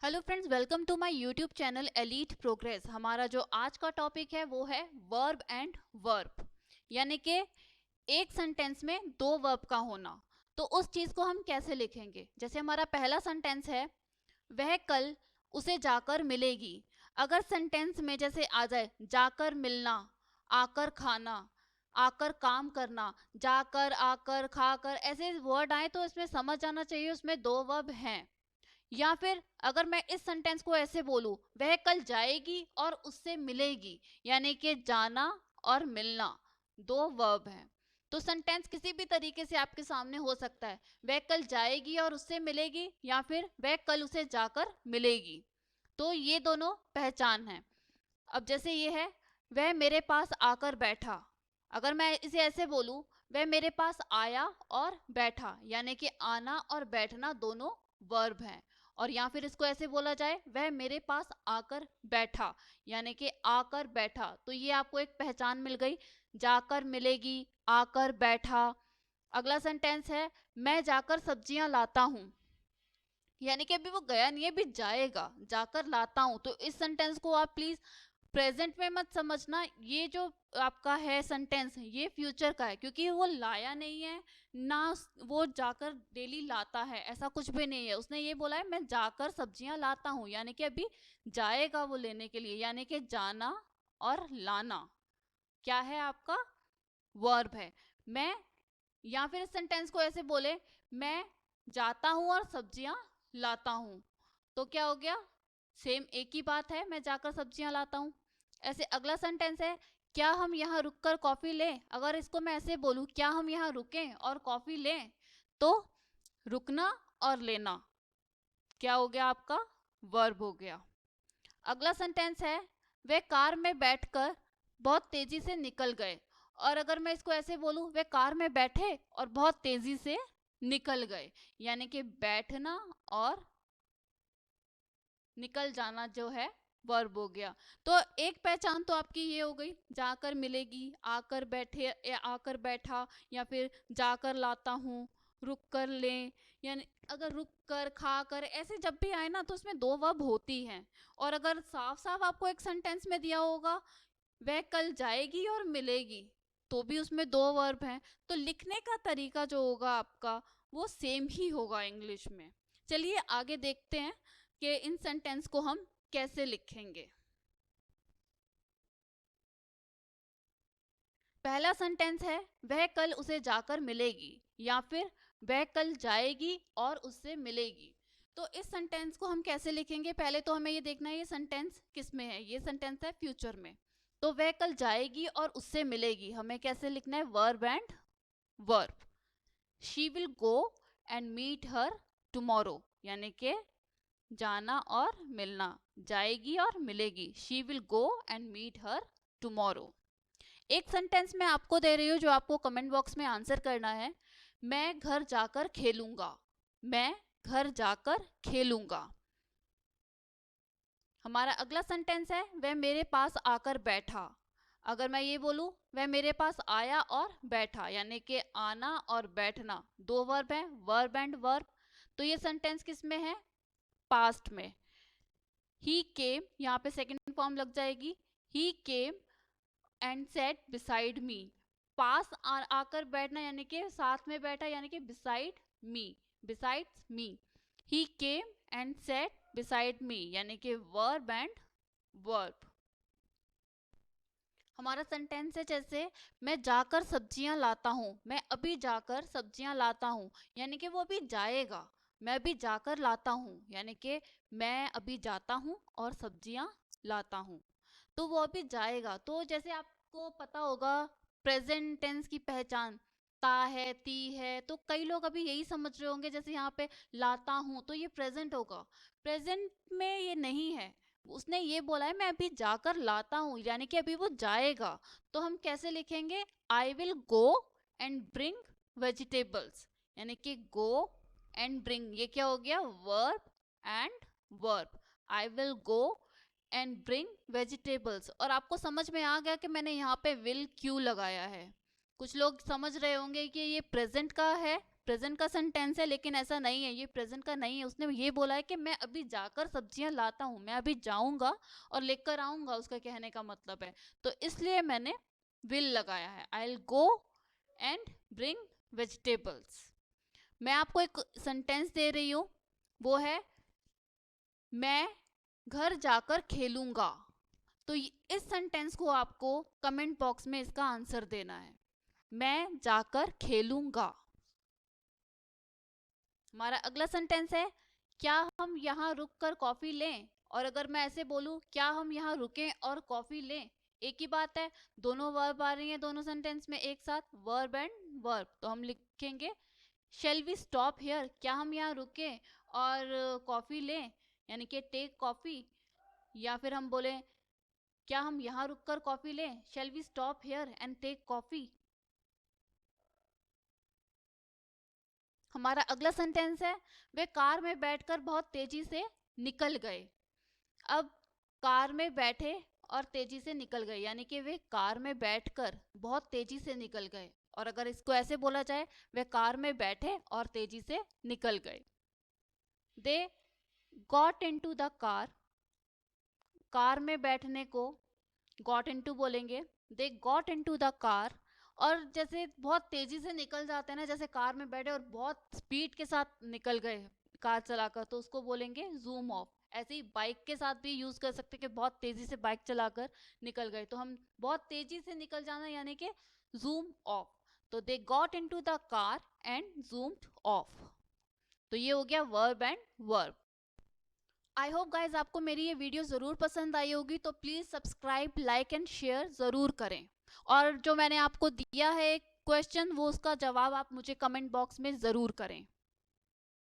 Hello friends, welcome to my YouTube channel Elite Progress. हमारा जो आज का टॉपिक है वो है वर्ब एंड वर्ब, यानी कि एक सेंटेंस में दो वर्ब का होना। तो उस चीज को हम कैसे लिखेंगे? जैसे हमारा पहला सेंटेंस है, वह कल उसे जाकर मिलेगी। अगर सेंटेंस में जैसे आ जाए जाकर मिलना, आकर खाना, आकर काम करना, जाकर, आकर, खाकर, ऐसे वर्ड आए तो इसमें समझ आना चाहिए उसमें दो वर्ब हैं। या फिर अगर मैं इस सेंटेंस को ऐसे बोलूं, वह कल जाएगी और उससे मिलेगी, यानी कि जाना और मिलना दो वर्ब हैं। तो सेंटेंस किसी भी तरीके से आपके सामने हो सकता है, वह कल जाएगी और उससे मिलेगी, या फिर वह कल उसे जाकर मिलेगी। तो ये दोनों पहचान है। अब जैसे ये है, वह मेरे पास आकर बैठा। अगर मैं इसे ऐसे बोलूं, वह मेरे पास आया और बैठा, यानी कि आना और बैठना दोनों वर्ब हैं। और या फिर इसको ऐसे बोला जाए, वह मेरे पास आकर बैठा, यानी कि आकर बैठा। तो ये आपको एक पहचान मिल गई, जाकर मिलेगी, आकर बैठा। अगला सेंटेंस है, मैं जाकर सब्जियां लाता हूं, यानी कि अभी वो गया नहीं है, अभी जाएगा, जाकर लाता हूं। तो इस सेंटेंस को आप प्लीज प्रेजेंट में मत समझना, ये जो आपका है सेंटेंस ये फ्यूचर का है, क्योंकि वो लाया नहीं है ना, वो जाकर डेली लाता है, ऐसा कुछ भी नहीं है। उसने ये बोला है मैं जाकर सब्जियां लाता हूँ, यानी कि अभी जाएगा वो लेने के लिए, यानी कि जाना और लाना क्या है आपका? वर्ब है। मैं, या फिर इस सेंटेंस को ऐसे बोले, मैं जाता हूं और सब्जियां लाता हूं, तो क्या हो गया? सेम एक ही बात है, मैं जाकर सब्जियां लाता हूं। ऐसे अगला सेंटेंस है, क्या हम यहाँ रुककर कॉफी लें? अगर इसको मैं ऐसे बोलूं, क्या हम यहाँ रुकें और कॉफी लें, तो रुकना और लेना क्या हो गया आपका? वर्ब हो गया। अगला सेंटेंस है, वे कार में बैठकर बहुत तेजी से निकल गए। और अगर मैं इसको ऐसे बोलूं, वे कार में बैठे और बहुत तेजी से निकल गए, यानी कि बैठना और निकल जाना जो है वर्ब हो गया। तो एक पहचान तो आपकी ये हो गई, जाकर मिलेगी, आकर बैठे या आकर बैठा, या फिर जाकर लाता हूँ, रुक कर ले। यानी अगर रुक कर, खा कर, ऐसे जब भी आए ना तो उसमें दो वर्ब होती हैं। और अगर साफ साफ आपको एक सेंटेंस में दिया होगा, वह कल जाएगी और मिलेगी, तो भी उसमें दो वर्ब हैं। तो लिखने का तरीका जो होगा आपका वो सेम ही होगा इंग्लिश में। चलिए आगे देखते हैं कि इन सेंटेंस को हम कैसे लिखेंगे। पहला सेंटेंस है, वह कल उसे जाकर मिलेगी, या फिर वह कल जाएगी और उससे मिलेगी। तो इस सेंटेंस को हम कैसे लिखेंगे? पहले तो हमें ये देखना है ये सेंटेंस किस में है। ये सेंटेंस है फ्यूचर में, तो वह कल जाएगी और उससे मिलेगी हमें कैसे लिखना है? Verb and verb. She will go and meet her tomorrow, यानी कि जाना और मिलना, जाएगी और मिलेगी, she will go and meet her tomorrow. एक सेंटेंस मैं आपको दे रही हूँ जो आपको कमेंट बॉक्स में आंसर करना है, मैं घर जाकर खेलूंगा। मैं घर जाकर खेलूंगा। हमारा अगला सेंटेंस है, वह मेरे पास आकर बैठा। अगर मैं ये बोलूं, वह मेरे पास आया और बैठा, यानी कि आना और बैठना दो वर्ब हैं, वर्ब एंड वर्ब। तो ये सेंटेंस किस में है? पास्ट में। ही केम, यहाँ पे सेकंड फॉर्म लग जाएगी, he came and sat beside me. पास आकर बैठना यानी कि साथ में बैठा, यानी कि beside me, besides me. He came and sat beside me, यानी कि वर्ब एंड वर्ब। हमारा सेंटेंस है जैसे, मैं जाकर सब्जियां लाता हूँ, मैं अभी जाकर सब्जियां लाता हूँ, यानी कि वो अभी जाएगा। मैं अभी जाकर लाता हूँ, यानी कि मैं अभी जाता हूँ और सब्जियां लाता हूँ, तो वो अभी जाएगा। तो जैसे आपको पता होगा प्रेजेंट टेंस की पहचान ता है, ती है, तो कई लोग अभी यही समझ रहे होंगे जैसे यहाँ पे लाता हूँ तो ये प्रेजेंट होगा, प्रेजेंट में ये नहीं है। उसने ये बोला है मैं अभी जाकर लाता हूँ, यानी कि अभी वो जाएगा। तो हम कैसे लिखेंगे? I will go and bring vegetables, यानी कि गो एंड ब्रिंग, ये क्या हो गया? Verb and verb. I will go and bring vegetables. और आपको समझ में आ गया कि मैंने यहाँ पे विल क्यों लगाया है? कुछ लोग समझ रहे होंगे कि ये प्रेजेंट का है, प्रेजेंट का सेंटेंस है, लेकिन ऐसा नहीं है, ये प्रेजेंट का नहीं है। उसने ये बोला है कि मैं अभी जाकर सब्जियां लाता हूँ, मैं अभी जाऊंगा और लेकर आऊंगा, उसका कहने का मतलब है। तो इसलिए मैंने विल लगाया है, I will go and bring vegetables. मैं आपको एक सेंटेंस दे रही हूँ, वो है मैं घर जाकर खेलूंगा। तो इस सेंटेंस को आपको कमेंट बॉक्स में इसका आंसर देना है, मैं जाकर खेलूंगा। हमारा अगला सेंटेंस है, क्या हम यहाँ रुककर कॉफी लें? और अगर मैं ऐसे बोलूं, क्या हम यहाँ रुकें और कॉफी लें, एक ही बात है, दोनों वर्ब आ रही हैं दोनों सेंटेंस में एक साथ, वर्ब एंड वर्ब। तो हम लिखेंगे शेल वी स्टॉप हियर, क्या हम यहाँ रुकें और कॉफी लें, यानी कि टेक कॉफी। या फिर हम बोले क्या हम यहाँ रुककर कॉफी लें, shall we stop here and take coffee. हमारा अगला सेंटेंस है, वे कार में बैठकर बहुत तेजी से निकल गए। अब कार में बैठे और तेजी से निकल गए, यानी कि वे कार में बैठकर बहुत तेजी से निकल गए। और अगर इसको ऐसे बोला जाए, वे कार में बैठे और तेजी से निकल गए। They got into the car, car में बैठने को गॉट इनटू बोलेंगे, they got into the car. और जैसे बहुत तेजी से निकल जाते हैं ना, जैसे कार में बैठे और बहुत स्पीड के साथ निकल गए कार चलाकर, तो उसको बोलेंगे जूम ऑफ। ऐसे ही बाइक के साथ भी यूज कर सकते हैं कि बहुत तेजी से बाइक चलाकर निकल गए, तो हम बहुत तेजी से निकल जाना यानी कि जूम ऑफ। तो they got into the car and zoomed of. तो ये हो गया verb and verb. I hope guys आपको मेरी ये वीडियो ज़रूर पसंद आई होगी, तो please subscribe, like and share ज़रूर करें। और जो मैंने आपको दिया है क्वेश्चन, वो उसका जवाब आप मुझे कमेंट बॉक्स में ज़रूर करें।